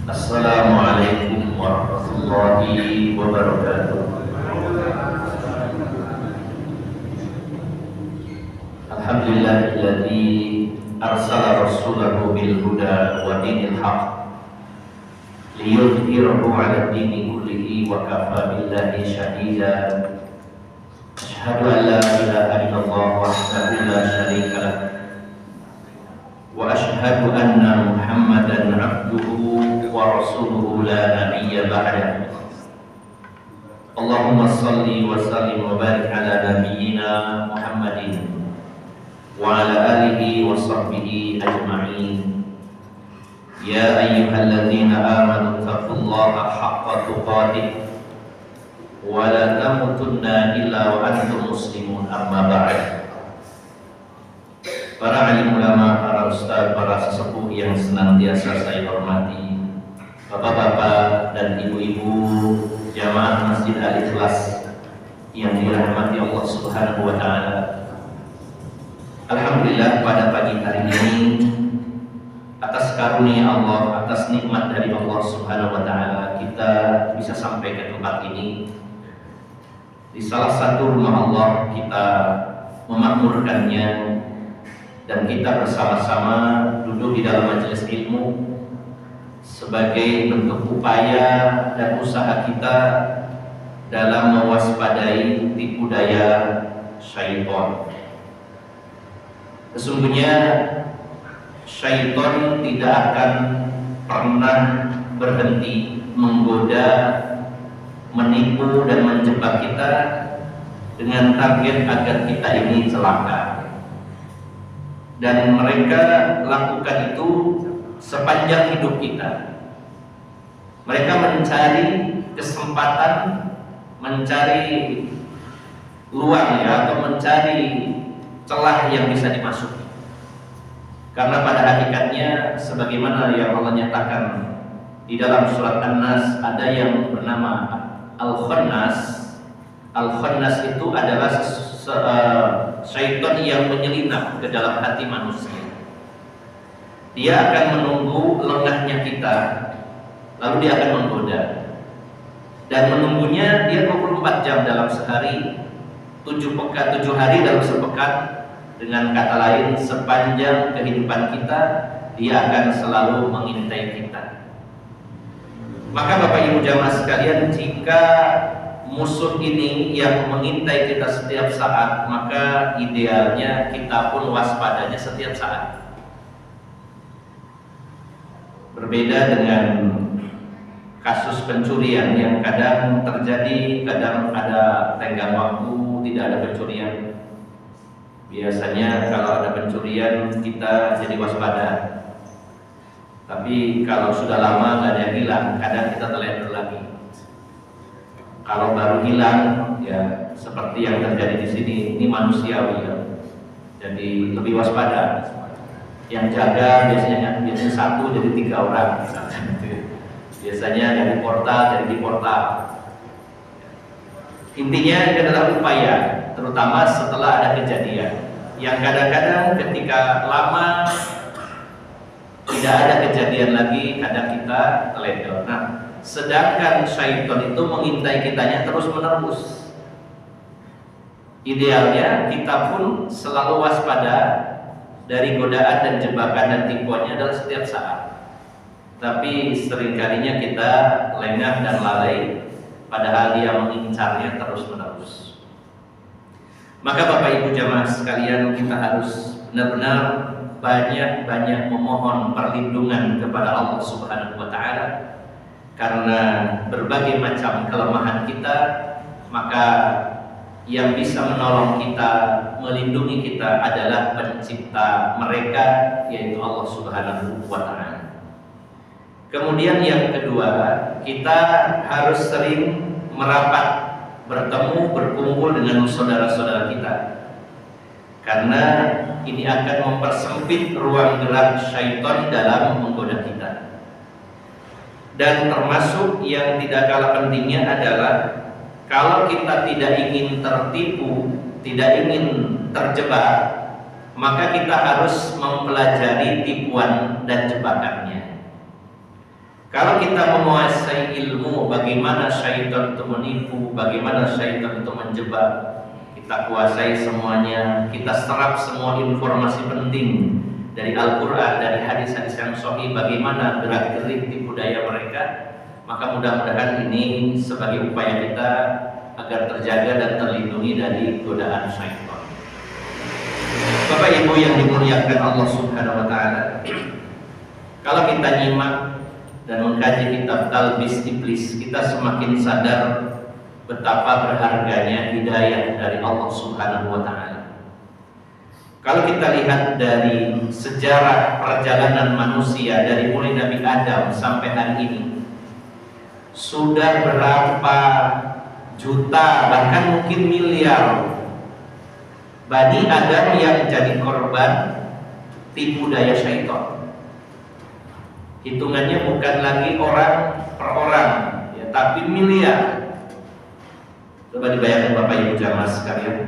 Assalamualaikum warahmatullahi wabarakatuh. Alhamdulillahilladzi arsala rasulahu bil huda wa dinil haqq liyudhhirahu 'ala dini kullihi wa kafa billahi shahida. Asyhadu an la ilaha illallah wahdahu la syarika lah wa asyhadu anna Muhammadan 'abduhu wa rasuluhu la nabiyya ba'da. Allahumma salli wa sallim wa barik ala nabiyyina Muhammadin wa ala alihi wa sahbihi ajma'in. Ya ayyuhalladzina amanu taqullaha haqqa tuqatih wa la tamutunna illa wa antum muslimun, amma ba'd. Para alim ulama, para ustaz, para sesepuh yang senantiasa saya hormati, bapak-bapak dan ibu-ibu jamaah Masjid Al-Ikhlas yang dirahmati Allah Subhanahu wa taala. Alhamdulillah, pada pagi hari ini atas karunia Allah, atas nikmat dari Allah Subhanahu wa taala, kita bisa sampai ke tempat ini. Di salah satu rumah Allah kita memakmurkannya, dan kita bersama-sama duduk di dalam majelis ilmu sebagai bentuk upaya dan usaha kita dalam mewaspadai tipu daya syaitan. Sesungguhnya syaitan tidak akan pernah berhenti menggoda, menipu dan menjebak kita dengan target agar kita ini celaka. Dan mereka lakukan itu sepanjang hidup kita. Mereka mencari kesempatan, mencari luang atau mencari celah yang bisa dimasuki. Karena pada hakikatnya sebagaimana yang Allah nyatakan di dalam surat An-Nas, ada yang bernama Al-Khannas. Al-Khannas itu adalah syaitan yang menyelinap ke dalam hati manusia. Dia akan menunggu lengahnya kita, lalu dia akan menggoda. Dan menunggunya dia 24 jam dalam sehari, 7 hari dalam sepekan. Dengan kata lain, sepanjang kehidupan kita, dia akan selalu mengintai kita. Maka Bapak Ibu jamaah sekalian, jika musuh ini yang mengintai kita setiap saat, maka idealnya kita pun waspadanya setiap saat. Berbeda dengan kasus pencurian yang kadang terjadi, kadang ada tenggang waktu tidak ada pencurian. Biasanya kalau ada pencurian kita jadi waspada. Tapi kalau sudah lama nggak ada yang hilang, kadang kita teledor lagi. Kalau baru hilang, ya seperti yang terjadi di sini, ini manusiawi ya. Jadi lebih waspada. Yang jaga biasanya 1 jadi 3 orang. Biasanya dari portal jadi di portal. Intinya ini adalah upaya, terutama setelah ada kejadian. Yang kadang-kadang ketika lama tidak ada kejadian lagi, kadang kita teledor. Nah, sedangkan syaitan itu mengintai kitanya terus menerus. Idealnya kita pun selalu waspada dari godaan dan jebakan dan tipuannya adalah setiap saat. Tapi seringkalinya kita lengah dan lalai, padahal dia mengincarnya terus menerus. Maka Bapak Ibu jamaah sekalian, kita harus benar-benar banyak-banyak memohon perlindungan kepada Allah Subhanahu wa taala. Karena berbagai macam kelemahan kita, maka yang bisa menolong kita, melindungi kita adalah pencipta mereka, yaitu Allah Subhanahu wa taala. Kemudian yang kedua, kita harus sering merapat, bertemu, berkumpul dengan saudara-saudara kita. Karena ini akan mempersempit ruang gerak syaitan dalam menggoda kita. Dan termasuk yang tidak kalah pentingnya adalah kalau kita tidak ingin tertipu, tidak ingin terjebak, maka kita harus mempelajari tipuan dan jebakannya. Kalau kita menguasai ilmu bagaimana syaitan itu menipu, bagaimana syaitan itu menjebak, kita kuasai semuanya, kita serap semua informasi penting dari Al-Quran, dari hadis-hadis yang sahih, bagaimana gerak-gerik tipu daya mereka, maka mudah-mudahan ini sebagai upaya kita agar terjaga dan terlindungi dari godaan syaitan. Bapak Ibu yang dimuliakan Allah Subhanahu wa taala, kalau kita nyimak dan mengkaji kitab Talbis Iblis, kita semakin sadar betapa berharganya hidayah dari Allah Subhanahu wa taala. Kalau kita lihat dari sejarah perjalanan manusia dari mulai Nabi Adam sampai hari ini, sudah berapa juta bahkan mungkin miliar Bani Adam yang jadi korban tipu daya syaitan. Hitungannya bukan lagi orang per orang, ya, tapi miliar. Coba dibayangkan Bapak Ibu jamaah sekalian.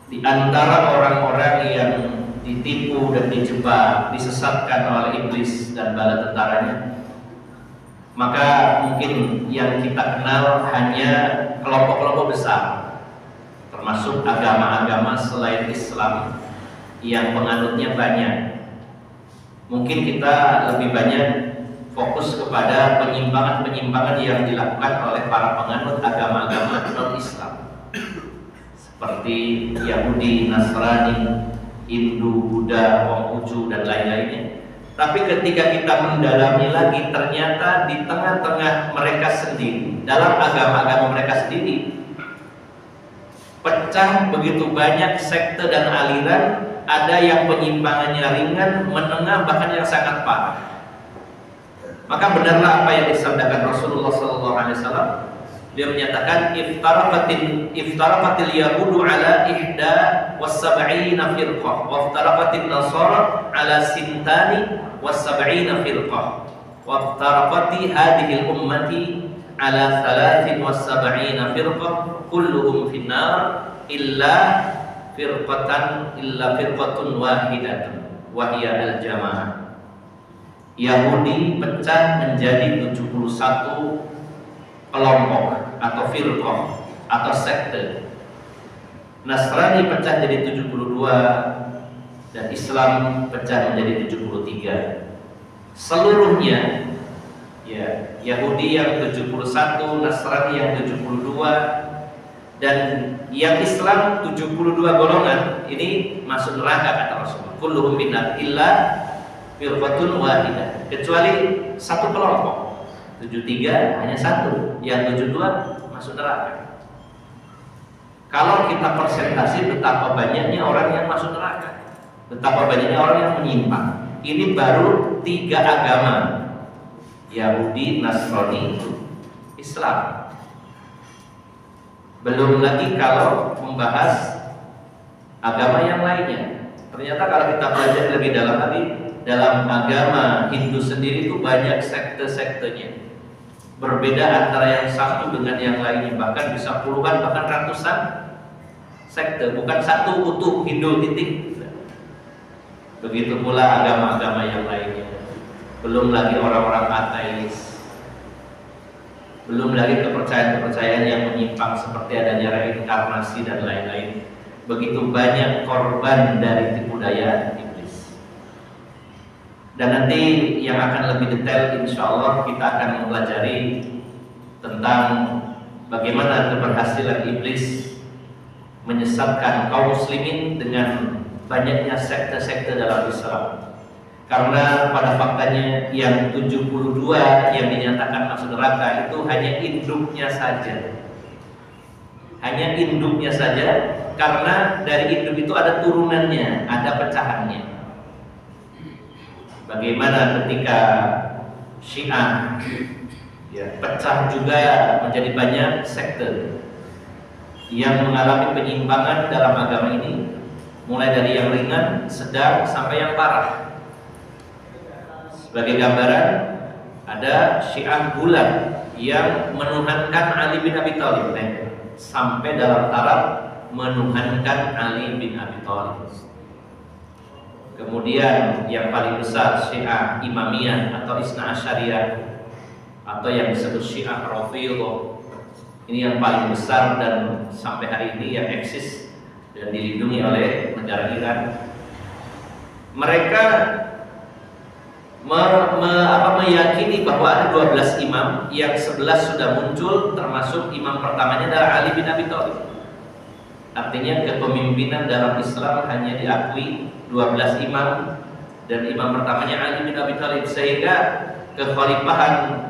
Di antara orang-orang yang ditipu dan dijebak, disesatkan oleh iblis dan bala tentaranya, maka mungkin yang kita kenal hanya kelompok-kelompok besar, termasuk agama-agama selain Islam yang penganutnya banyak. Mungkin kita lebih banyak fokus kepada penyimpangan-penyimpangan yang dilakukan oleh para penganut agama-agama non-Islam, seperti Yahudi, Nasrani, Hindu, Buddha, Konghucu, dan lain-lainnya. Tapi ketika kita mendalami lagi, ternyata di tengah-tengah mereka sendiri, dalam agama-agama mereka sendiri, pecah begitu banyak sekte dan aliran. Ada yang penyimpangannya ringan, menengah, bahkan yang sangat parah. Maka benarlah apa yang disabdakan Rasulullah SAW. Dia menyatakan iftaraqatil yahudu ala ihda was-sab'ina firqah wa iftaraqatil nasara ala sintani was-sab'ina firqah wa iftaraqati hadhihi ummati ala thalathin was-sab'ina firqah kulluhum finnar illa firqatun wahidatun wa hiya al-jamaah. Yahudi pecah menjadi 71 kelompok atau firqah atau sekte. Nasrani pecah jadi 72 dan Islam pecah menjadi 73. Seluruhnya ya, Yahudi yang 71, Nasrani yang 72, dan yang Islam 72 golongan ini masuk neraka kata Rasulullah. Kulluhum finnar illa firqatun wahidah, kecuali satu kelompok. 73 hanya satu, yang 72 masuk neraka. Kalau kita persentase betapa banyaknya orang yang masuk neraka, betapa banyaknya orang yang menyimpang. Ini baru 3 agama, Yahudi, Nasrani, Islam. Belum lagi kalau membahas agama yang lainnya. Ternyata kalau kita belajar lebih dalam lagi, dalam agama Hindu sendiri itu banyak sekte-sektenya. Berbeda antara yang satu dengan yang lainnya, bahkan bisa puluhan bahkan ratusan sekte, bukan satu utuh Hindu titik. Begitu pula agama-agama yang lainnya. Belum lagi orang-orang ateis. Belum lagi kepercayaan-kepercayaan yang menyimpang seperti adanya reinkarnasi dan lain-lain. Begitu banyak korban dari tipu daya iblis. Dan nanti yang akan lebih detail insya Allah kita akan mempelajari tentang bagaimana keberhasilan iblis menyesatkan kaum muslimin dengan banyaknya sekte-sekte dalam Islam. Karena pada faktanya yang 72 yang dinyatakan masuk neraka itu hanya induknya saja. Hanya induknya saja, karena dari induk itu ada turunannya, ada pecahannya. Bagaimana ketika Syiah ya, pecah juga menjadi banyak sekte yang mengalami penyimpangan dalam agama ini, mulai dari yang ringan, sedang, sampai yang parah. Sebagai gambaran, ada Syiah Gulat yang menuhankan Ali bin Abi Thalib, sampai dalam taraf menuhankan Ali bin Abi Thalib. kemudian yang paling besar Syiah Imamiyah atau Isna Asyariyah, atau yang disebut Syiah Rafidhah. Ini yang paling besar dan sampai hari ini yang eksis dan dilindungi oleh negara Iran. Mereka meyakini bahwa ada 12 imam, yang 11 sudah muncul, termasuk imam pertamanya adalah Ali bin Abi Thalib. Artinya kepemimpinan dalam Islam hanya diakui 12 imam, dan imam pertamanya Ali bin Abi Thalib, sehingga kekhalifahan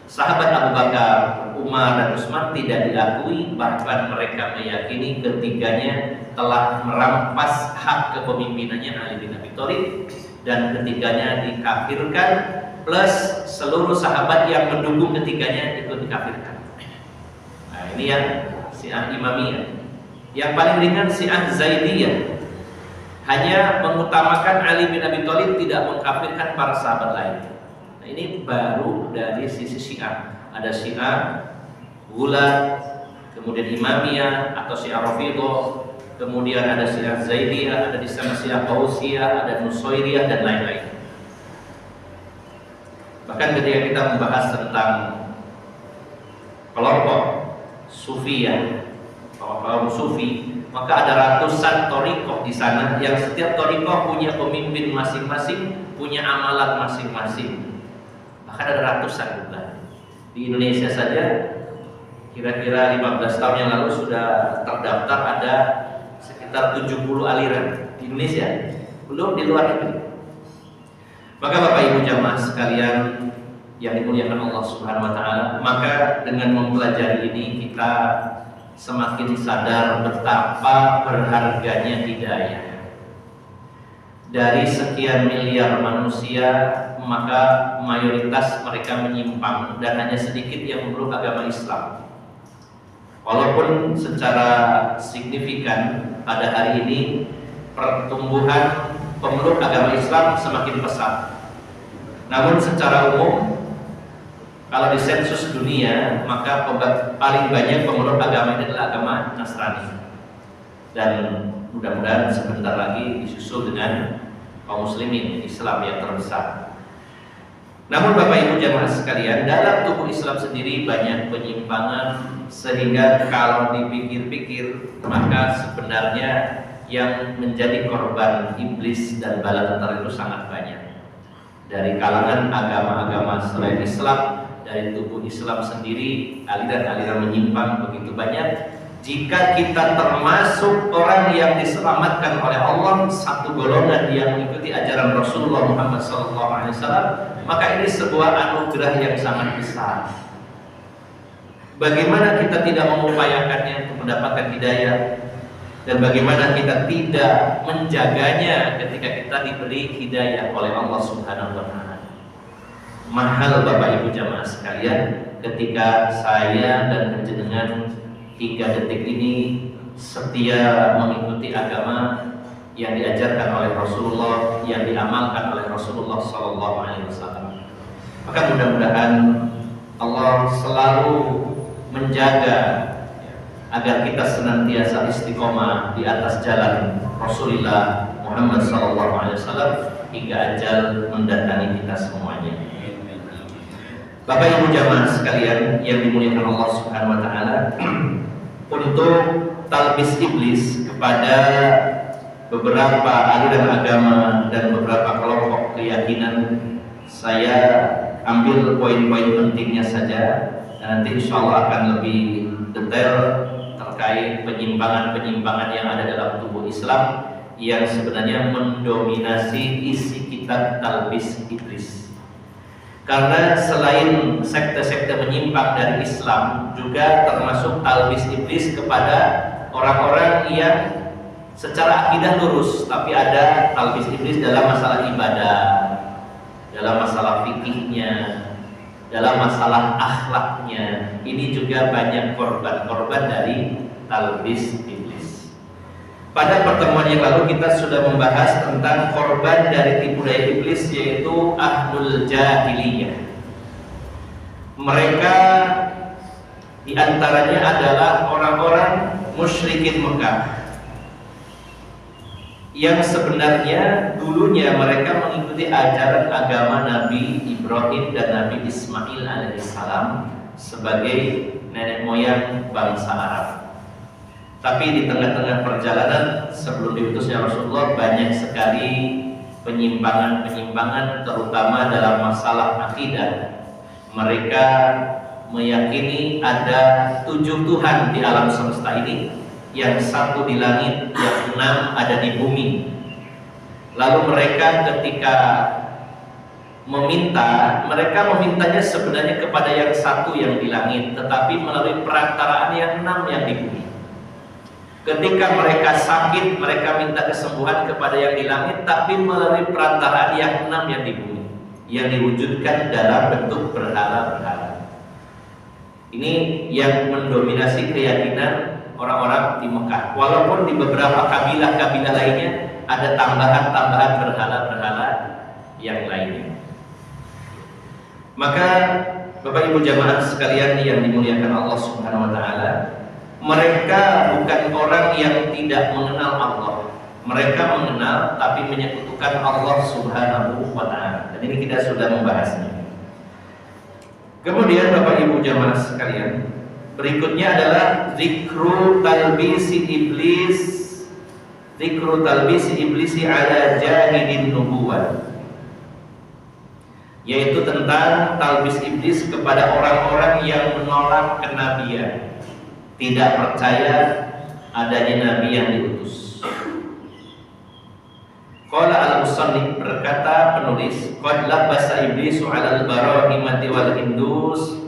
sahabat Abu Bakar, Umar, dan Utsman tidak diakui. Bahkan mereka meyakini ketiganya telah merampas hak kepemimpinannya Ali bin Abi Thalib, dan ketiganya dikafirkan, plus seluruh sahabat yang mendukung ketiganya ikut dikafirkan. Nah, ini yang Syiah Imamiyah. Yang paling ringan Syiah Zaidiyah, hanya mengutamakan Ali bin Abi Thalib, tidak mengkafirkan para sahabat lain. Nah, ini baru dari sisi Syiah. Ada Syiah Ghulat, kemudian Imamiyah atau Syiah Rafidhah, kemudian ada Syiah Zaidiyah, ada di sana Syiah Qausiyah, ada Nusairiyah, dan lain-lain. Bahkan ketika kita membahas tentang kelompok Sufiyah, kaum Sufi, maka ada ratusan thariqah di sana, yang setiap thariqah punya pemimpin masing-masing, punya amalan masing-masing. Bahkan ada ratusan juga. Di Indonesia saja kira-kira 15 tahun yang lalu sudah terdaftar ada sekitar 70 aliran di Indonesia, belum di luar negeri. Maka Bapak Ibu jamaah sekalian yang dimuliakan Allah Subhanahu wa taala, maka dengan mempelajari ini kita semakin sadar betapa berharganya hidayah. Dari sekian miliar manusia, maka mayoritas mereka menyimpang dan hanya sedikit yang memeluk agama Islam. Walaupun secara signifikan pada hari ini pertumbuhan pemeluk agama Islam semakin pesat, namun secara umum kalau di sensus dunia, maka paling banyak pemeluk agama ini adalah agama Nasrani. Dan mudah-mudahan sebentar lagi disusul dengan kaum muslimin Islam yang terbesar. Namun Bapak Ibu jamaah sekalian, dalam tubuh Islam sendiri banyak penyimpangan, sehingga kalau dipikir-pikir, maka sebenarnya yang menjadi korban iblis dan bala tentara itu sangat banyak. Dari kalangan agama-agama selain Islam, dari tubuh Islam sendiri, aliran-aliran menyimpang begitu banyak. Jika kita termasuk orang yang diselamatkan oleh Allah, satu golongan yang mengikuti ajaran Rasulullah Muhammad SAW, maka ini sebuah anugerah yang sangat besar. Bagaimana kita tidak mengupayakannya untuk mendapatkan hidayah, dan bagaimana kita tidak menjaganya ketika kita diberi hidayah oleh Allah Subhanahu wa taala. Mahal Bapak Ibu jamaah sekalian, ketika saya dan jenengan hingga detik ini setia mengikuti agama yang diajarkan oleh Rasulullah, yang diamalkan oleh Rasulullah SAW. Maka mudah-mudahan Allah selalu menjaga agar kita senantiasa istiqomah di atas jalan Rasulullah Muhammad SAW hingga ajal mendatangi kita semuanya. Bapak Ibu jamaah sekalian yang dimuliakan Allah Subhanahu wa taala, untuk talbis iblis kepada beberapa aliran agama dan beberapa kelompok keyakinan, saya ambil poin-poin pentingnya saja, dan nanti insya Allah akan lebih detail terkait penyimpangan-penyimpangan yang ada dalam tubuh Islam yang sebenarnya mendominasi isi kitab talbis iblis. Karena selain sekte-sekte menyimpang dari Islam, juga termasuk talbis iblis kepada orang-orang yang secara akidah lurus, tapi ada talbis iblis dalam masalah ibadah, dalam masalah fikihnya, dalam masalah akhlaknya. Ini juga banyak korban-korban dari talbis iblis. Pada pertemuan yang lalu kita sudah membahas tentang korban dari tipu daya iblis, yaitu ahlul jahiliyah. Mereka diantaranya adalah orang-orang musyrikin Mekah. yang sebenarnya dulunya mereka mengikuti ajaran agama Nabi Ibrahim dan Nabi Ismail alaihissalam sebagai nenek moyang bangsa Arab. Tapi di tengah-tengah perjalanan sebelum diutusnya Rasulullah banyak sekali penyimpangan-penyimpangan, terutama dalam masalah akidah. Mereka meyakini ada 7 Tuhan di alam semesta ini, yang 1 di langit, yang 6 ada di bumi. Lalu mereka ketika mereka memintanya sebenarnya kepada yang 1 yang di langit, tetapi melalui perantaraan yang 6 yang di bumi. Ketika mereka sakit, mereka minta kesembuhan kepada yang di langit, tapi melalui perantaraan yang 6 yang di bumi, yang diwujudkan dalam bentuk berhala-berhala. Ini yang mendominasi keyakinan orang-orang di Mekah. Walaupun di beberapa kabilah-kabilah lainnya ada tambahan-tambahan berhala-berhala yang lainnya. Maka Bapak Ibu jamaah sekalian yang dimuliakan Allah Subhanahu wa taala, mereka bukan orang yang tidak mengenal Allah. Mereka mengenal tapi menyekutukan Allah Subhanahu wa taala. Dan ini kita sudah membahasnya. Kemudian Bapak Ibu jamaah sekalian, berikutnya adalah zikru talbisi iblisi ala jahidin nubuwah, yaitu tentang talbis iblis kepada orang-orang yang menolak kenabian, tidak percaya adanya nabi yang diutus. Qala al-musannif, berkata penulis, qad labasa iblisu 'alal barahimati wal hindus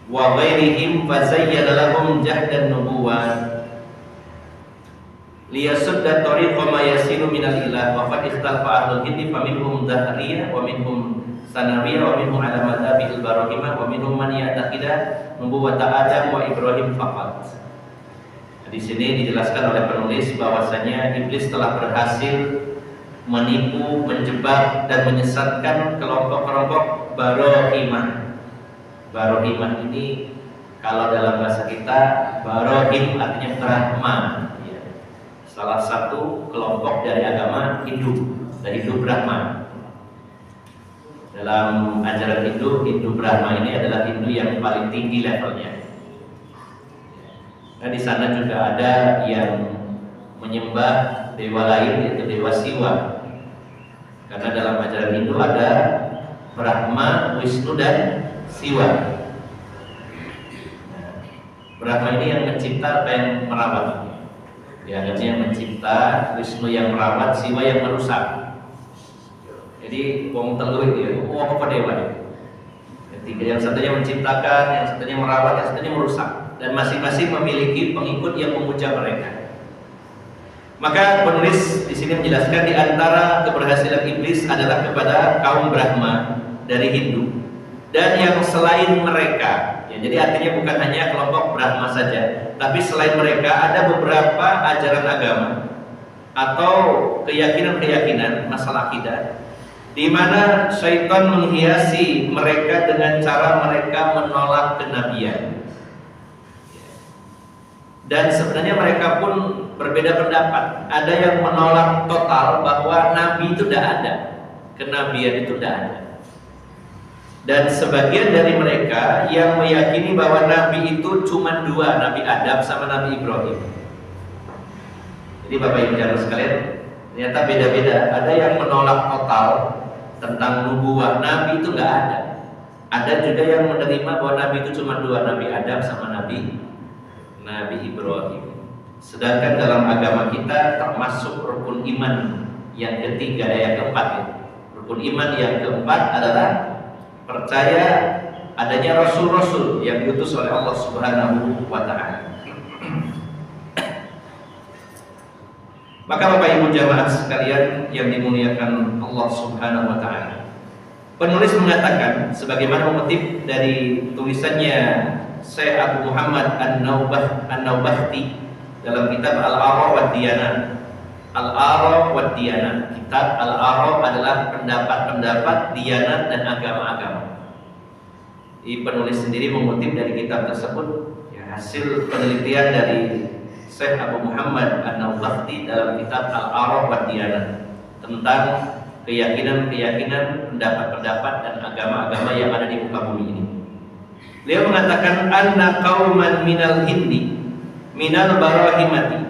wa ghairihim fa zayyana lahum jahdan nubuwah liyasudda tariqa ma yasilu minal ilah wa qad ikhtalafa ahlul hindi fa minhum dhahriyah wa minhum sanawiyah wa minhum ala madhabil barahimah wa minhum man ya'taqida nubuwwata Adam wa Ibrahim faqat. Di sini dijelaskan oleh penulis bahwasanya iblis telah berhasil menipu, menjebak dan menyesatkan kelompok-kelompok barahimah. Barahimah ini kalau dalam bahasa kita barahim artinya Brahma, ya. Salah satu kelompok dari agama Hindu, dari Hindu Brahma. Dalam ajaran Hindu Brahma ini adalah Hindu yang paling tinggi levelnya. Nah, di sana juga ada yang menyembah dewa lain, yaitu dewa Siwa. Karena dalam ajaran Hindu ada Brahma, Wisnu dan Siwa. Nah, Brahma ini yang mencipta atau yang merawat? Dianggapnya yang mencipta, Wisnu yang merawat, Siwa yang merusak. Jadi wong telu itu, apa dewa? Ketiga, yang satunya menciptakan, yang satunya merawat, yang satunya merusak. Dan masing-masing memiliki pengikut yang memuja mereka. Maka penulis di sini menjelaskan di antara keberhasilan iblis adalah kepada kaum Brahma dari Hindu dan yang selain mereka. Ya, jadi artinya bukan hanya kelompok Brahma saja, tapi selain mereka ada beberapa ajaran agama atau keyakinan-keyakinan masalah akidah di mana syaitan menghiasi mereka dengan cara mereka menolak kenabian. Dan sebenarnya mereka pun berbeda pendapat. Ada yang menolak total bahwa nabi itu tidak ada, kenabian itu tidak ada. Dan sebagian dari mereka yang meyakini bahwa nabi itu cuma 2, Nabi Adam sama Nabi Ibrahim. Jadi Bapak Ibu jamaah sekalian, ternyata beda-beda. Ada yang menolak total tentang nubuwah, nabi itu nggak ada. Ada juga yang menerima bahwa nabi itu cuma 2, Nabi Adam sama Nabi Ibrahim. Sedangkan dalam agama kita termasuk rukun iman yang ketiga, yang keempat ya. Rukun iman yang keempat adalah percaya adanya rasul-rasul yang diutus oleh Allah Subhanahu wa taala. Maka Bapak Ibu jamaah sekalian yang dimuliakan Allah Subhanahu wa taala, penulis mengatakan sebagaimana mengutip dari tulisannya Syekh Abu Muhammad An-Naubahti dalam kitab Al-Ara' wa Diyanah. Al-Ara' wa Diyanah. Kitab Al-Ara' adalah pendapat-pendapat diyanat dan agama-agama. Penulis sendiri mengutip dari kitab tersebut ya, hasil penelitian dari Syekh Abu Muhammad An-Nawawi dalam kitab Al-Araf wa Diyanah tentang keyakinan-keyakinan, pendapat-pendapat dan agama-agama yang ada di muka bumi ini. Beliau mengatakan anna qauman minal hindi minal barahimati.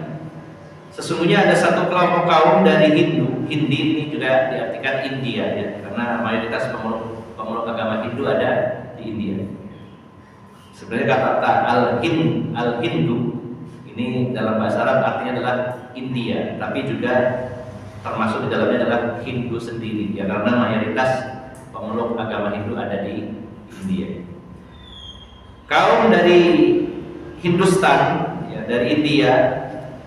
Sesungguhnya ada satu kelompok kaum dari Hindu. Hindi ini juga diartikan India ya, karena mayoritas pemeluk agama Hindu ada di India. Sebenarnya kata al-Hindu ini dalam bahasa Arab artinya adalah India, tapi juga termasuk di dalamnya adalah Hindu sendiri ya, karena mayoritas pemeluk agama Hindu ada di India. Kaum dari Hindustan ya, dari India,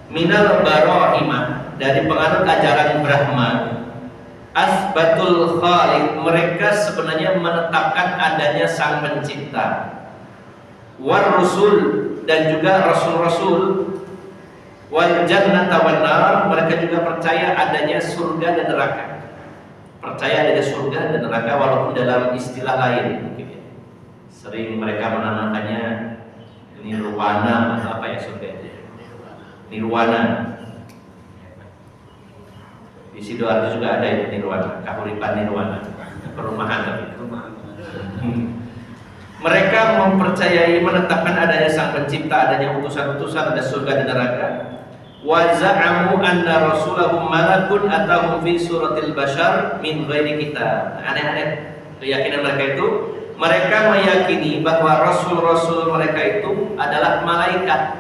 minal barahimah, dari penganut ajaran Brahma, asbatul khaliq, mereka sebenarnya menetapkan adanya sang pencipta, war rusul, dan juga rasul-rasul, wal jannata wan nar, mereka juga percaya adanya surga dan neraka. Percaya adanya surga dan neraka walaupun dalam istilah lain mungkin ya. Sering mereka menamakannya nirwana atau apa ya, surga itu nirwana. Di Sidoarjo juga ada itu nirwana, kahuripan nirwana, perumahan tapi mereka mempercayai, menetapkan adanya sang pencipta, adanya utusan-utusan, ada surga dan neraka. Wa za'amu anna rasulahum malakun atahum fi suratil bashar min ghairi kitab. Aneh-aneh keyakinan mereka itu. Mereka meyakini bahwa rasul-rasul mereka itu adalah malaikat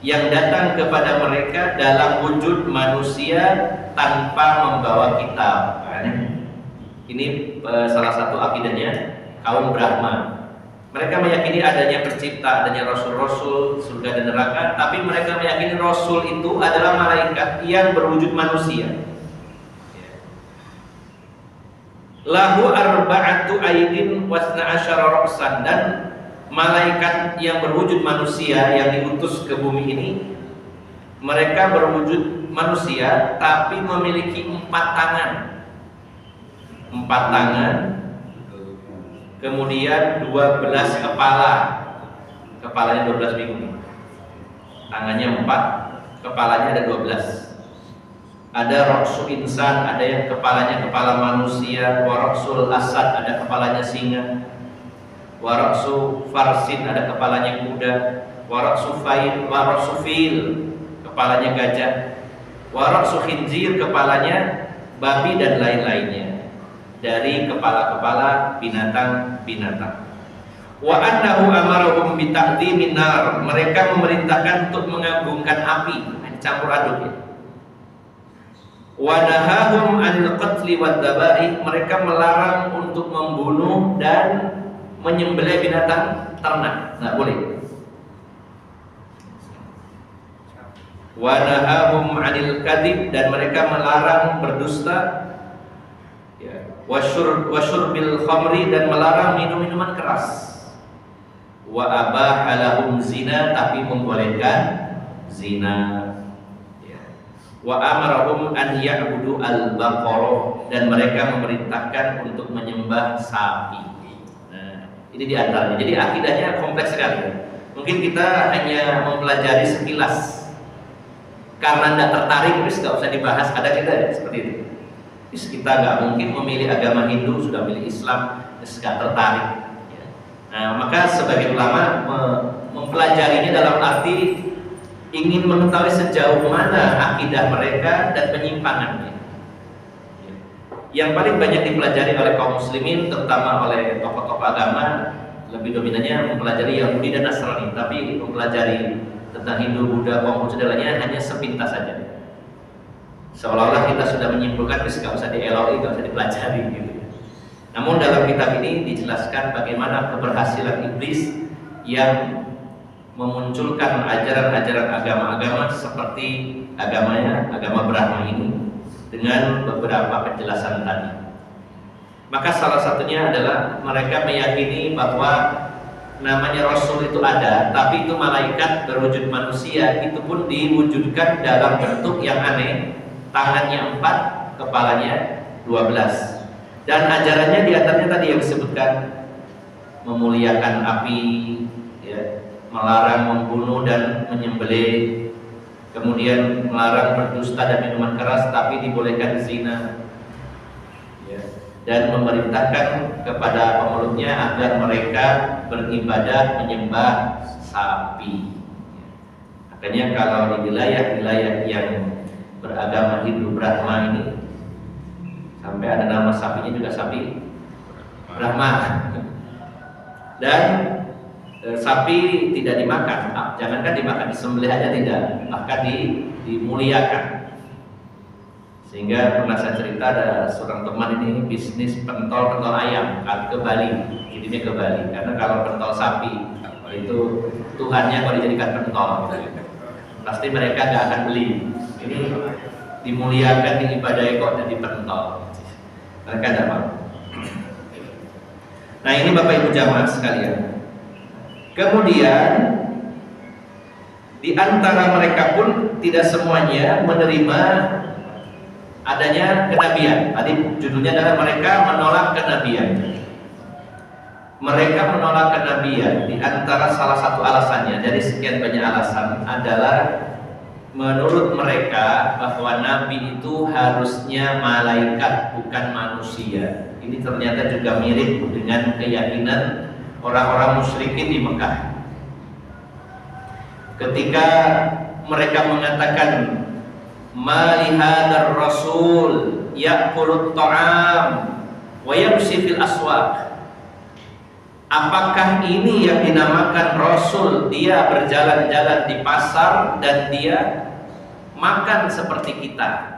yang datang kepada mereka dalam wujud manusia tanpa membawa kitab. Ini salah satu akidahnya kaum Brahma. Mereka meyakini adanya pencipta, adanya rasul-rasul, surga dan neraka, tapi mereka meyakini rasul itu adalah malaikat yang berwujud manusia. Lahu arba'atu aydin wasna asyara ra'san, dan malaikat yang berwujud manusia yang diutus ke bumi ini, mereka berwujud manusia tapi memiliki 4 tangan. 4 tangan, kemudian 12 kepala. Kepalanya 12 bingung. Tangannya 4, kepalanya ada 12. Ada roksul insan, ada yang kepalanya kepala manusia, waroksul asad, ada kepalanya singa, waroksul farsin, ada kepalanya kuda, waroksul fil, kepalanya gajah, waroksul khinzir, kepalanya babi dan lain-lainnya dari kepala-kepala binatang-binatang. Wa annahu amarahum bi ta'dhimin nar, mereka memerintahkan untuk mengagungkan api, campur aduk ya. Wa nahahum 'anil qatli wad dhabaih, mereka melarang untuk membunuh dan menyembelih binatang ternak, enggak boleh. Wa nahahum 'anil kadzib, dan mereka melarang berdusta ya. Wa syurbil khamri, dan melarang minum-minuman keras. Wa abaha lahum zina, tapi membolehkan zina. Wa amarahum an ya'budu al-baqarah, dan mereka memerintahkan untuk menyembah sapi. Nah, ini di antaranya. Jadi akidahnya kompleks sekali. Mungkin kita hanya mempelajari sekilas. Karena tidak tertarik, terus nggak usah dibahas. Ada kita ya, seperti itu. Terus kita nggak mungkin memilih agama Hindu, sudah milih Islam, terus nggak tertarik. Nah, maka sebagai ulama mempelajarinya dalam arti ingin mengetahui sejauh mana akidah mereka dan penyimpangannya. Yang paling banyak dipelajari oleh kaum muslimin, terutama oleh tokoh-tokoh agama, lebih dominannya mempelajari Yahudi dan Nasrani, tapi mempelajari tentang Hindu, Buddha, Konghucu dan lainnya hanya sepintas saja. Seolah-olah kita sudah menyimpulkan, terus nggak usah dieloi, nggak usah dipelajari gitu. Namun dalam kitab ini dijelaskan bagaimana keberhasilan iblis yang memunculkan ajaran-ajaran agama-agama seperti agama Brahma ini dengan beberapa penjelasan tadi. Maka salah satunya adalah mereka meyakini bahwa namanya Rasul itu ada, tapi itu malaikat berwujud manusia, itu pun diwujudkan dalam bentuk yang aneh, tangannya 4, kepalanya 12. Dan ajarannya diantaranya tadi yang disebutkan, memuliakan api, ya, melarang membunuh dan menyembelih, kemudian melarang berdusta dan minuman keras, tapi dibolehkan zina, ya. Dan memerintahkan kepada pemeluknya agar mereka beribadah menyembah sapi. Makanya kalau di wilayah-wilayah yang beragama Hindu Brahma ini, sampai ada nama sapinya juga sapi Brahma. Dan sapi tidak dimakan, jangankan dimakan, disembelih aja tidak, bahkan dimuliakan. Sehingga pernah saya cerita ada seorang teman ini bisnis pentol ayam ke Bali, kirimnya ke Bali, karena kalau pentol sapi itu Tuhannya kalau dijadikan pentol, pasti mereka gak akan beli. Ini dimuliakan, diibadahi kok jadi pentol, mereka tidak mau. Nah ini Bapak Ibu jamaah sekalian. Kemudian di antara mereka pun tidak semuanya menerima adanya kenabian. Tadi judulnya adalah mereka menolak kenabian. Mereka menolak kenabian. Di antara salah satu alasannya dari sekian banyak alasan adalah menurut mereka bahwa nabi itu harusnya malaikat bukan manusia. Ini ternyata juga mirip dengan keyakinan orang-orang musyrikin di Mekah. Ketika mereka mengatakan ma lihadzal rasul ya'kulut ta'am wa yamshi fil aswaq. Apakah ini yang dinamakan rasul, dia berjalan-jalan di pasar dan dia makan seperti kita?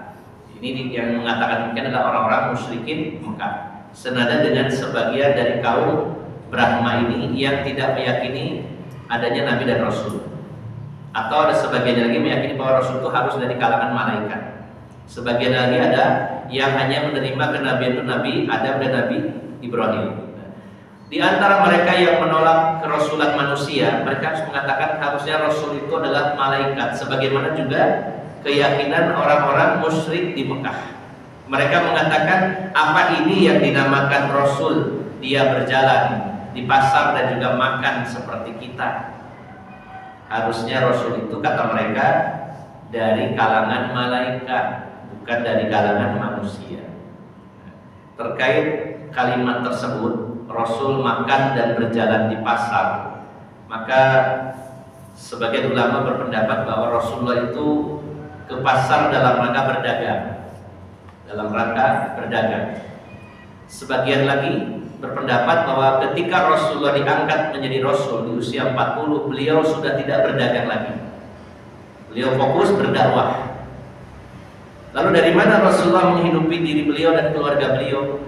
Ini yang mengatakan demikian adalah orang-orang musyrikin Mekah. Senada dengan sebagian dari kaum Brahma ini yang tidak meyakini adanya nabi dan rasul. Atau ada sebagian lagi meyakini bahwa rasul itu harus dari kalangan malaikat. Sebagian lagi ada yang hanya menerima kenabian itu Nabi Adam dan Nabi Ibrahim. Di antara mereka yang menolak kerasulan manusia, mereka harus mengatakan harusnya rasul itu adalah malaikat, sebagaimana juga keyakinan orang-orang musyrik di Mekah. Mereka mengatakan apa ini yang dinamakan rasul, dia berjalan di pasar dan juga makan seperti kita. Harusnya rasul itu kata mereka dari kalangan malaikat, bukan dari kalangan manusia. Terkait kalimat tersebut, rasul makan dan berjalan di pasar, maka sebagian ulama berpendapat bahwa Rasulullah itu ke pasar dalam rangka berdagang. Sebagian lagi berpendapat bahwa ketika Rasulullah diangkat menjadi Rasul di usia 40, beliau sudah tidak berdagang lagi. Beliau fokus berdakwah. Lalu dari mana Rasulullah menghidupi diri beliau dan keluarga beliau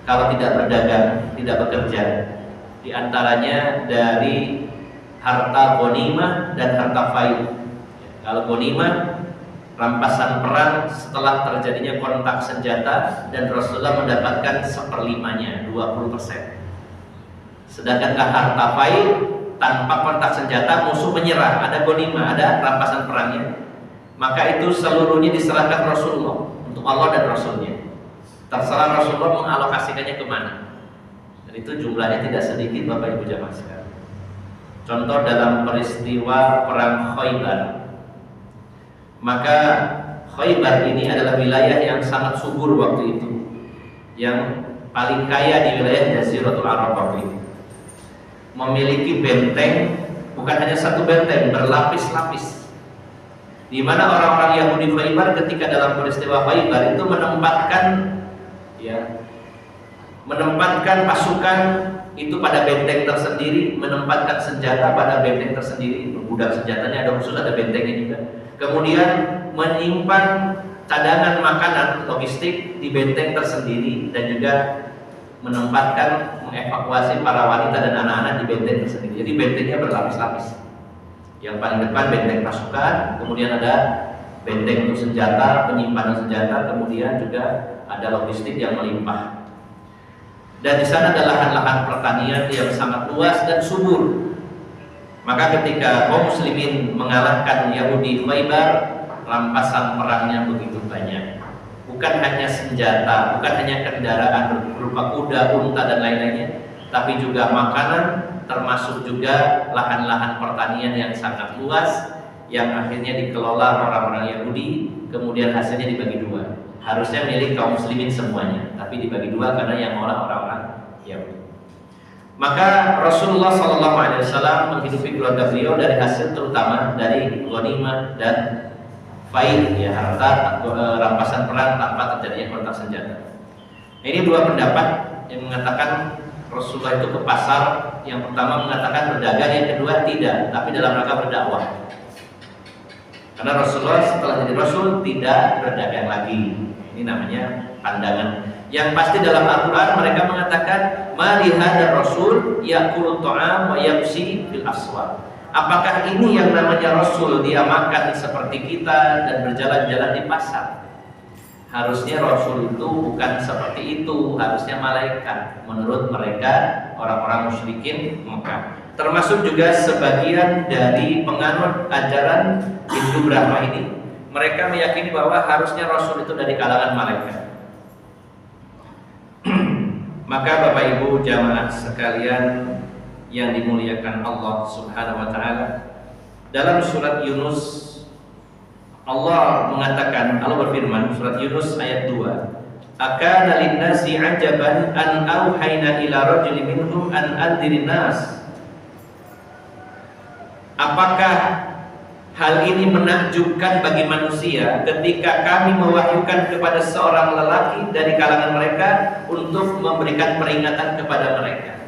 kalau tidak berdagang, tidak bekerja? Di antaranya dari harta ghanimah dan harta fai'ah. Kalau ghanimah, rampasan perang setelah terjadinya kontak senjata, dan Rasulullah mendapatkan 1/5-nya, 20%. Sedangkan harta fai'ah, tanpa kontak senjata musuh menyerah, ada ghanimah, ada rampasan perangnya, maka itu seluruhnya diserahkan Rasulullah untuk Allah dan Rasulnya. Terserah Rasulullah mengalokasikannya kemana. Dan itu jumlahnya tidak sedikit Bapak Ibu jamaah sekalian. Contoh dalam peristiwa perang Khaybar, maka Khaybar ini adalah wilayah yang sangat subur waktu itu, yang paling kaya di wilayah Jaziratul Arab waktu itu. Memiliki benteng, bukan hanya satu benteng, berlapis-lapis. Di mana orang-orang Yahudi Khaybar ketika dalam peristiwa Khaybar itu menempatkan pasukan itu pada benteng tersendiri, menempatkan senjata pada benteng tersendiri. Gudang senjatanya ada khusus, ada bentengnya juga. Kemudian menyimpan cadangan makanan logistik di benteng tersendiri, dan juga menempatkan mengevakuasi para wanita dan anak-anak di benteng tersendiri. Jadi bentengnya berlapis-lapis. Yang paling depan benteng pasukan, kemudian ada benteng untuk senjata, penyimpanan senjata, kemudian juga ada logistik yang melimpah. Dan di sana ada lahan-lahan pertanian yang sangat luas dan subur. Maka ketika kaum muslimin mengalahkan Yahudi Khaybar, rampasan perangnya begitu banyak. Bukan hanya senjata, bukan hanya kendaraan berupa kuda, unta dan lain-lainnya, tapi juga makanan, termasuk juga lahan-lahan pertanian yang sangat luas, yang akhirnya dikelola orang-orang Yahudi, kemudian hasilnya dibagi dua. Harusnya milik kaum muslimin semuanya, tapi dibagi dua karena yang olah orang-orang Yahudi. Maka Rasulullah SAW menghidupi keluarga beliau dari hasil terutama dari ghanimah dan faid, ya, harta rampasan perang tanpa terjadinya kontak senjata. Ini dua pendapat yang mengatakan Rasulullah itu ke pasar. Yang pertama mengatakan berdagang, yang kedua tidak, tapi dalam rangka berdakwah. Karena Rasulullah setelah jadi Rasul tidak berdagang lagi. Ini namanya pandangan. Yang pasti dalam Al-Quran mereka mengatakan mali hadar Rasul ya'kulu ta'am wa yamshi fil aswaq. Apakah ini yang namanya Rasul, dia makan seperti kita dan berjalan-jalan di pasar? Harusnya Rasul itu bukan seperti itu, harusnya malaikat menurut mereka orang-orang musyrikin Mekah. Termasuk juga sebagian dari penganut ajaran Hindu Brahma ini, mereka meyakini bahwa harusnya Rasul itu dari kalangan malaikat. Maka Bapak Ibu jamaah sekalian yang dimuliakan Allah Subhanahu wa taala, dalam surat Yunus Allah mengatakan, Allah berfirman surat Yunus ayat 2, akana linnasi ajaban an auhayna ila rajulin minhum an andirin nas. Apakah hal ini menakjubkan bagi manusia ketika kami mewahyukan kepada seorang lelaki dari kalangan mereka untuk memberikan peringatan kepada mereka?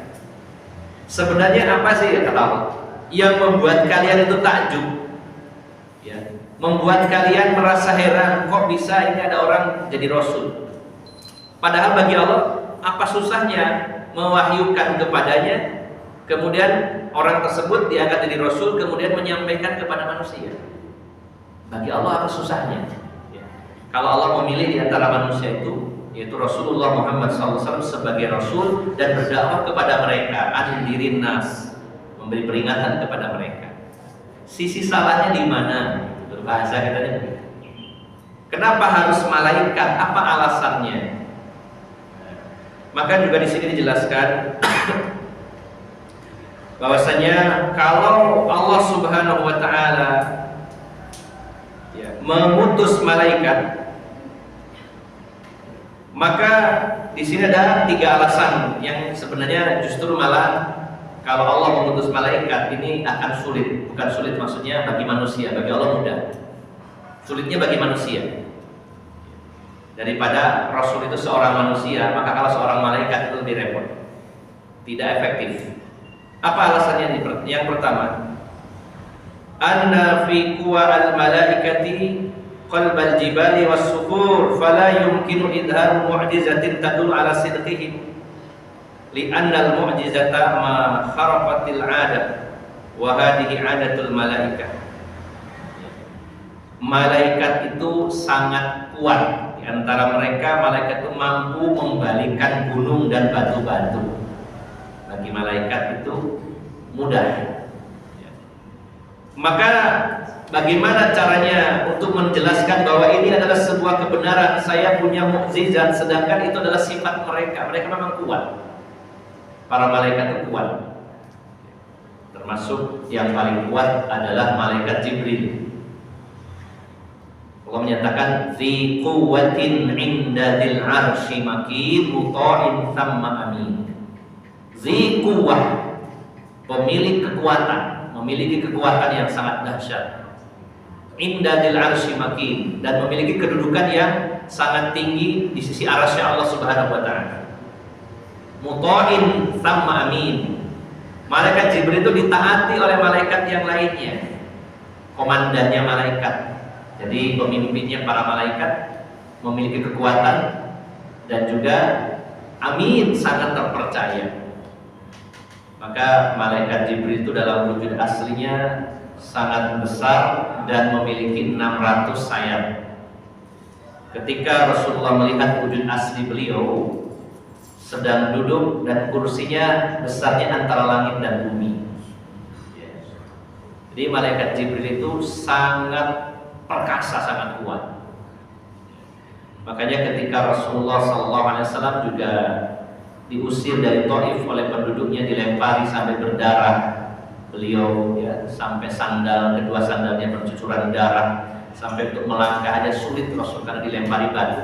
Sebenarnya apa sih kata Allah yang membuat kalian itu takjub, ya, membuat kalian merasa heran, kok bisa ini ada orang jadi Rasul? Padahal bagi Allah apa susahnya mewahyukan kepadanya, kemudian orang tersebut diangkat jadi Rasul, kemudian menyampaikan kepada manusia. Bagi Allah apa susahnya? Ya. Kalau Allah memilih di antara manusia itu, yaitu Rasulullah Muhammad SAW sebagai Rasul dan berdakwah kepada mereka, andirin nas, memberi peringatan kepada mereka. Sisi salahnya di mana? Berbahasa kita ini. Kenapa harus malaikat? Apa alasannya? Maka juga di sini dijelaskan bahwasanya kalau Allah Subhanahu wa taala, ya, mengutus malaikat, maka di sini ada 3 alasan yang sebenarnya justru malah kalau Allah mengutus malaikat ini akan sulit. Bukan sulit maksudnya bagi manusia, bagi Allah mudah. Sulitnya bagi manusia. Daripada Rasul itu seorang manusia, maka kalau seorang malaikat itu lebih repot, tidak efektif. Apa alasannya? Yang pertama, anna fi quwa al-malaikati qalbal jibali was-sukur fala yumkinu idhar mu'jizatin tadul ala sidqihim li'anna al-mu'jizata ma kharafatil 'adah wa hadhihi 'adatul malaikah. Malaikat itu sangat kuat. Di antara mereka malaikat itu mampu membalikkan gunung dan batu-batu. Bagi malaikat itu mudah. Maka bagaimana caranya untuk menjelaskan bahwa ini adalah sebuah kebenaran, saya punya mukjizat, sedangkan itu adalah sifat mereka. Mereka memang kuat. Para malaikat itu kuat. Termasuk yang paling kuat adalah malaikat Jibril. Allah menyatakan fi quwwatin 'inda dzil 'arsy makin muta'in tsamma amin. Zi quwwah, pemilik kekuatan, memiliki kekuatan yang sangat dahsyat. Inda dzil 'arsy makin, dan memiliki kedudukan yang sangat tinggi di sisi arasy Allah Subhanahu wa taala. Muta'in tsamma amin. Malaikat Jibril itu ditaati oleh malaikat yang lainnya. Komandannya malaikat. Jadi pemimpinnya para malaikat memiliki kekuatan dan juga amin, sangat terpercaya. Maka malaikat Jibril itu dalam wujud aslinya sangat besar dan memiliki 600 sayap. Ketika Rasulullah melihat wujud asli beliau, sedang duduk dan kursinya besarnya antara langit dan bumi. Jadi malaikat Jibril itu sangat perkasa, sangat kuat. Makanya ketika Rasulullah SAW juga diusir dari Taif oleh penduduknya, dilempari sampai berdarah, beliau ya, sampai kedua sandalnya bercucuran darah, sampai untuk melangkah aja sulit Rasul karena dilempari batu.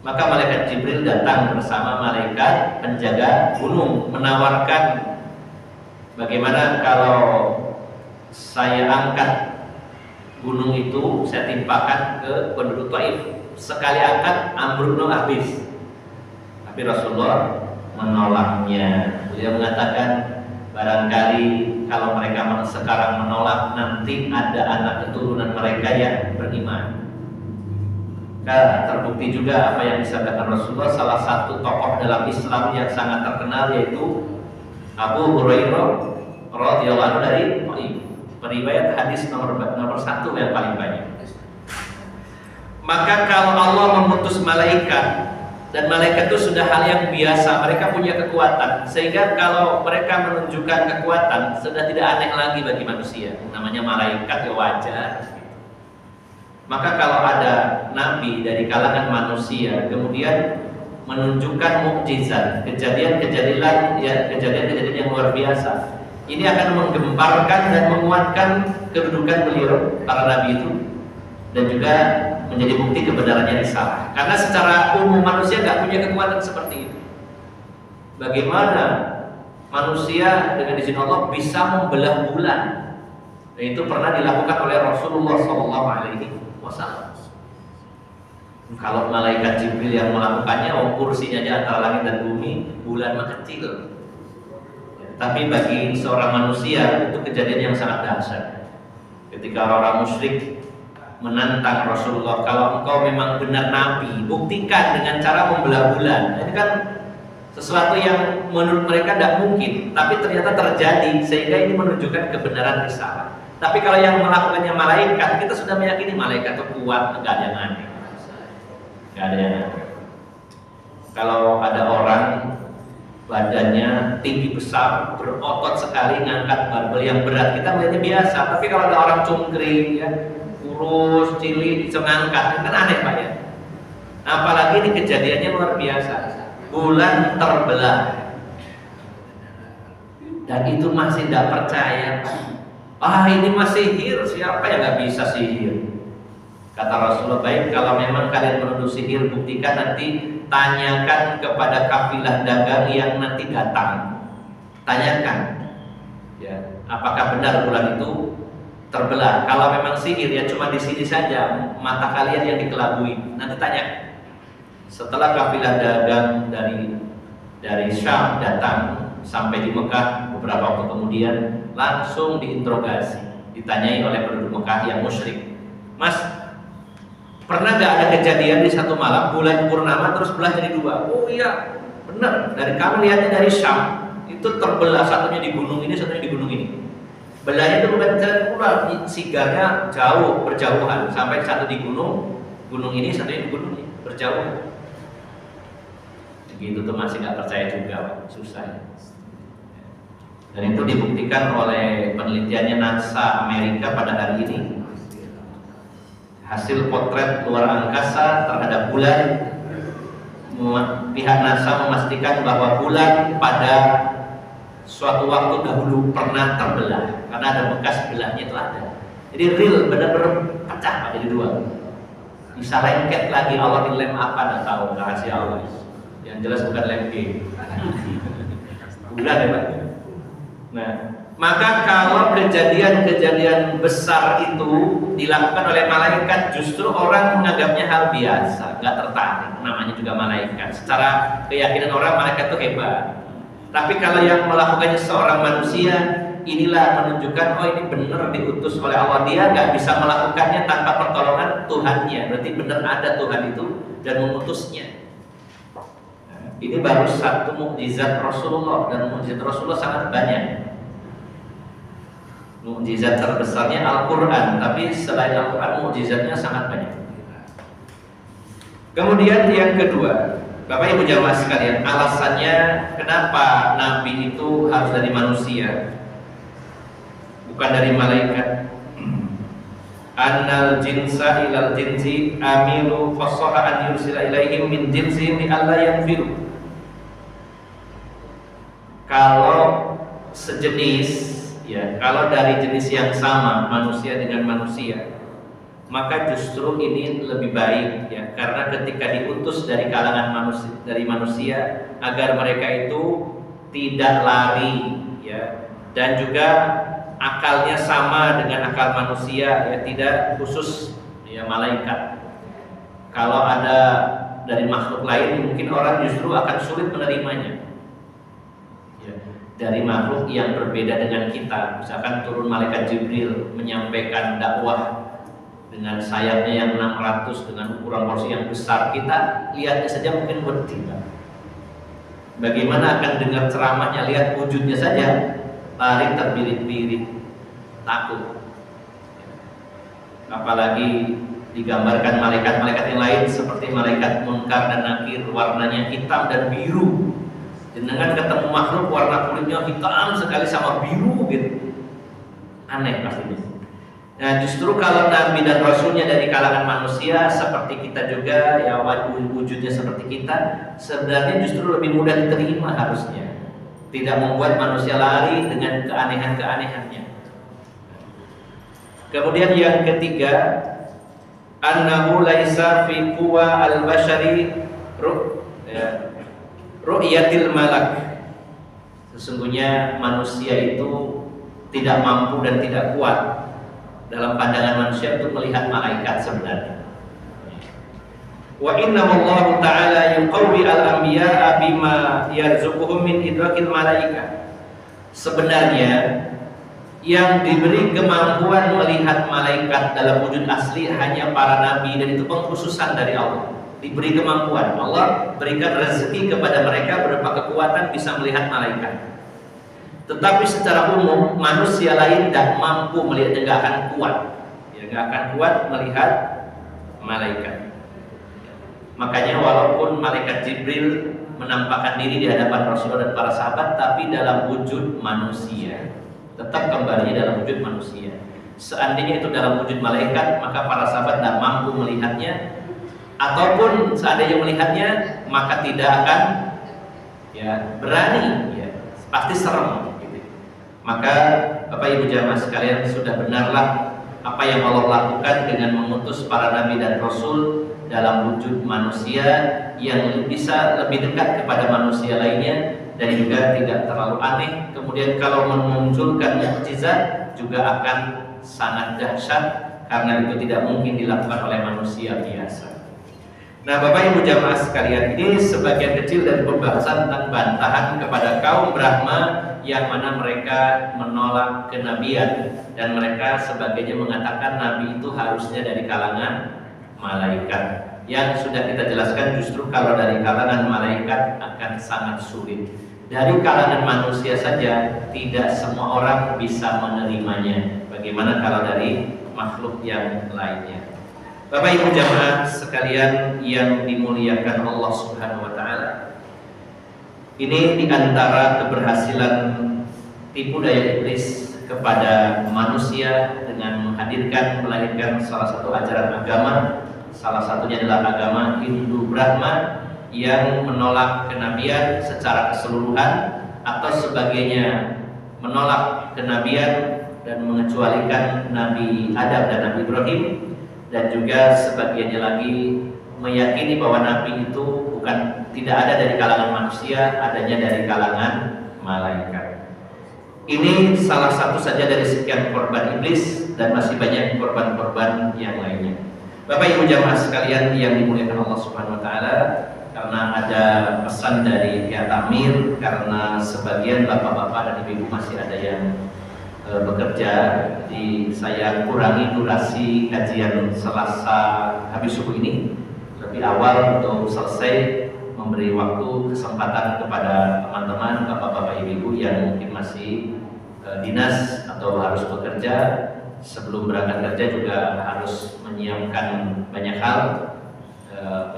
Maka malaikat Jibril datang bersama malaikat penjaga gunung menawarkan, bagaimana kalau saya angkat gunung itu, saya timpakan ke penduduk Taif. Sekali angkat ambrukno habis. Tapi Rasulullah menolaknya. Beliau mengatakan, barangkali kalau mereka sekarang menolak, nanti ada anak keturunan mereka yang beriman. Nah, terbukti juga apa yang disampaikan Rasulullah. Salah satu tokoh dalam Islam yang sangat terkenal yaitu Abu Hurairah radhiyallahu anhu dari periwayat hadis nomor 1 yang paling banyak. Maka kalau Allah mengutus malaikat, dan malaikat itu sudah hal yang biasa, mereka punya kekuatan, sehingga kalau mereka menunjukkan kekuatan sudah tidak aneh lagi bagi manusia. Namanya malaikat ya wajar. Maka kalau ada nabi dari kalangan manusia kemudian menunjukkan mukjizat, kejadian-kejadian yang luar biasa, ini akan menggemparkan dan menguatkan kedudukan beliau para nabi itu, dan juga menjadi bukti kebenarannya risalah. Karena secara umum manusia nggak punya kekuatan seperti itu. Bagaimana manusia dengan izin Allah bisa membelah bulan? Dan itu pernah dilakukan oleh Rasulullah SAW. Kalau malaikat Jibril yang melakukannya, kursinya aja antara langit dan bumi, bulan mah kecil. Tapi bagi seorang manusia itu kejadian yang sangat dahsyat. Ketika orang musyrik menantang Rasulullah, kalau engkau memang benar nabi, buktikan dengan cara membelah bulan. Ini kan sesuatu yang menurut mereka tidak mungkin, tapi ternyata terjadi, sehingga ini menunjukkan kebenaran risalah. Tapi kalau yang melakukannya malaikat, kita sudah meyakini malaikat itu kuat, tidak ada yang aneh. Tidak ada yang aneh. Kalau ada orang badannya tinggi besar, berotot sekali, ngangkat barbel yang berat, kita melihatnya biasa. Tapi kalau ada orang cungkring, ya, kurus, cilik, bisa ngangkat, kan aneh Pak ya. Apalagi ini kejadiannya luar biasa. Bulan terbelah, dan itu masih tidak percaya. Ini masih sihir, siapa yang nggak bisa sihir? Kata Rasulullah, baik, kalau memang kalian menuduh sihir, buktikan, nanti tanyakan kepada kafilah dagang yang nanti datang. Tanyakan, ya, apakah benar bulan itu terbelah? Kalau memang sihir, ya cuma di sini saja mata kalian yang dikelabui. Nanti tanya. Setelah kafilah dagang dari Syam datang sampai di Mekah, beberapa waktu kemudian langsung diinterogasi, ditanyai oleh penduduk Mekah yang musyrik. Mas, pernah gak ada kejadian di satu malam bulan purnama terus belah jadi dua? Oh iya, benar. Dari kami lihatnya dari Syam itu terbelah, satunya di gunung ini, satunya di gunung ini. Belahnya itu bukan jalan pulang, sigarnya jauh, berjauhan, sampai satu di gunung ini, satunya di gunung ini, berjauhan. Begitu tuh masih nggak percaya juga, susah ya. Dan itu dibuktikan oleh penelitiannya NASA Amerika pada hari ini. Hasil potret luar angkasa terhadap bulan, pihak NASA memastikan bahwa bulan pada suatu waktu dahulu pernah terbelah, karena ada bekas belahnya itu ada. Jadi real, benar-benar pecah Pak, jadi dua. Bisa lengket lagi, Allah dilem apa nggak tahu, rahasia Allah. Yang jelas bukan lem G. Bulan ya Pak. Nah, maka kalau kejadian-kejadian besar itu dilakukan oleh malaikat, justru orang menganggapnya hal biasa, nggak tertarik. Namanya juga malaikat. Secara keyakinan orang, malaikat itu hebat. Tapi kalau yang melakukannya seorang manusia, inilah menunjukkan, oh ini benar diutus oleh Allah. Dia nggak bisa melakukannya tanpa pertolongan Tuhannya. Berarti benar ada Tuhan itu dan mengutusnya. Ini baru satu mukjizat Rasulullah, dan mukjizat Rasulullah sangat banyak. Mukjizat terbesarnya Al-Quran, tapi selain Al-Quran mukjizatnya sangat banyak. Kemudian yang kedua, Bapak Ibu jamaah sekalian, alasannya kenapa Nabi itu harus dari manusia, bukan dari malaikat. Annal jinsa ilal jinsi amilu fasaha an yursila ilaihim min jinsi li alla yanfiru. Kalau sejenis ya, kalau dari jenis yang sama manusia dengan manusia, maka justru ini lebih baik ya, karena ketika diutus dari kalangan manusia agar mereka itu tidak lari ya, dan juga akalnya sama dengan akal manusia ya, tidak khusus ya malaikat. Kalau ada dari makhluk lain mungkin orang justru akan sulit menerimanya ya, dari makhluk yang berbeda dengan kita. Misalkan turun malaikat Jibril menyampaikan dakwah dengan sayapnya yang 600 dengan ukuran porsi yang besar, kita lihatnya saja mungkin bertiga. Bagaimana akan dengar ceramahnya, lihat wujudnya saja lari terbirit-birit, takut. Apalagi digambarkan malaikat-malaikat yang lain seperti malaikat Munkar dan Nakir, warnanya hitam dan biru. Dengan ketemu makhluk warna kulitnya hitam sekali sama biru gitu, aneh pastinya. Nah, justru kalau Nabi dan Rasulnya dari kalangan manusia seperti kita juga ya, wujudnya seperti kita, sebenarnya justru lebih mudah diterima harusnya. Tidak membuat manusia lari dengan keanehan-keanehannya. Kemudian yang ketiga, annahu laisa fi quwa al-bashari ru'yatil malak. Sesungguhnya manusia itu tidak mampu dan tidak kuat dalam pandangan manusia untuk melihat malaikat sebenarnya. Wa inna Allah ta'ala yuqawwi al-anbiya'a bima yarzuquhum min idrakil malaika. Sebenarnya yang diberi kemampuan melihat malaikat dalam wujud asli hanya para nabi, dan itu pengkhususan dari Allah. Diberi kemampuan, Allah berikan rezeki kepada mereka berupa kekuatan bisa melihat malaikat. Tetapi secara umum manusia lain tidak mampu melihatnya, nggak akan kuat, ya, nggak akan kuat melihat malaikat. Makanya walaupun malaikat Jibril menampakkan diri di hadapan Rasulullah dan para sahabat, tapi dalam wujud manusia, tetap kembali dalam wujud manusia. Seandainya itu dalam wujud malaikat, maka para sahabat tidak mampu melihatnya, ataupun seandainya melihatnya, maka tidak akan ya berani, ya, pasti serem. Maka Bapak Ibu jamaah sekalian, sudah benarlah apa yang Allah lakukan dengan mengutus para nabi dan rasul dalam wujud manusia yang bisa lebih dekat kepada manusia lainnya dan juga tidak terlalu aneh. Kemudian kalau memunculkan mukjizat juga akan sangat dahsyat, karena itu tidak mungkin dilakukan oleh manusia biasa. Nah, Bapak Ibu jamaah sekalian, ini sebagian kecil dari pembahasan tentang bantahan kepada kaum Brahma yang mana mereka menolak kenabian dan mereka sebagainya mengatakan nabi itu harusnya dari kalangan malaikat. Yang sudah kita jelaskan, justru kalau dari kalangan malaikat akan sangat sulit. Dari kalangan manusia saja tidak semua orang bisa menerimanya. Bagaimana kalau dari makhluk yang lainnya? Bapak Ibu jamaah sekalian yang dimuliakan Allah Subhanahu wa taala, ini diantara keberhasilan tipu daya iblis kepada manusia dengan melahirkan salah satu ajaran agama. Salah satunya adalah agama Hindu Brahma yang menolak kenabian secara keseluruhan, atau sebagainya menolak kenabian dan mengecualikan Nabi Adam dan Nabi Ibrahim, dan juga sebagiannya lagi meyakini bahwa nabi itu tidak ada dari kalangan manusia, adanya dari kalangan malaikat. Ini salah satu saja dari sekian korban iblis, dan masih banyak korban-korban yang lainnya. Bapak Ibu jamaah sekalian yang dimuliakan Allah Subhanahu wa taala, karena ada pesan dari Kiai Tamir, karena sebagian bapak-bapak dan ibu-ibu masih ada yang bekerja, jadi saya kurangi durasi kajian Selasa habis subuh ini lebih awal untuk selesai, memberi waktu kesempatan kepada teman-teman bapak-bapak ibu-ibu yang mungkin masih dinas atau harus bekerja. Sebelum berangkat kerja juga harus menyiapkan banyak hal,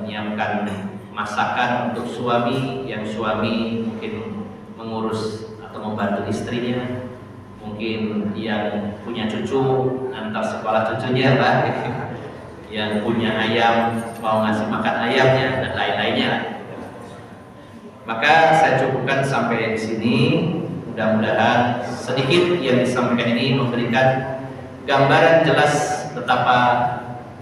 menyiapkan masakan untuk suami, yang suami mungkin mengurus atau membantu istrinya, mungkin yang punya cucu antar sekolah cucunya lah, yang punya ayam mau ngasih makan ayamnya dan lain-lainnya. Maka saya cukupkan sampai di sini. Mudah-mudahan sedikit yang disampaikan ini memberikan gambaran jelas betapa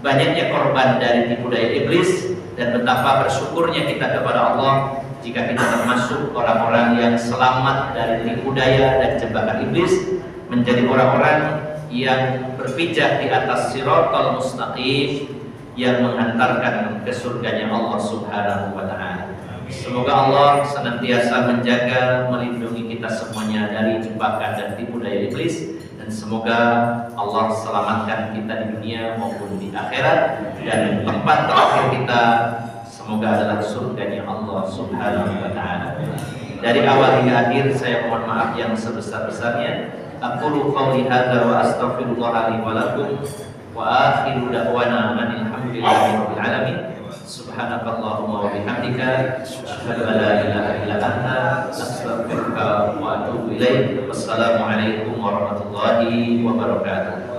banyaknya korban dari tipu daya iblis dan betapa bersyukurnya kita kepada Allah jika kita termasuk orang-orang yang selamat dari tipu daya dan jebakan iblis, menjadi orang-orang yang berpijak di atas siratal mustaqim yang menghantarkan ke surganya Allah Subhanahu wa taala. Semoga Allah senantiasa menjaga, melindungi kita semuanya dari jebakan dan tipu daya iblis, dan semoga Allah selamatkan kita di dunia maupun di akhirat, dan tempat terakhir kita semoga adalah surganya Allah Subhanahu wa taala. Dari awal hingga akhir saya mohon maaf yang sebesar-besarnya. Aqulu qawli hadza wa astaghfirullah li wa lakum wa akhiru da'wana alhamdulillahi rabbil alamin. Subhanakallahumma wa bihamdika asyhadu an la ilaha illa anta astaghfiruka wa atubu ilaik. Wassalamu alaikum warahmatullahi wabarakatuh.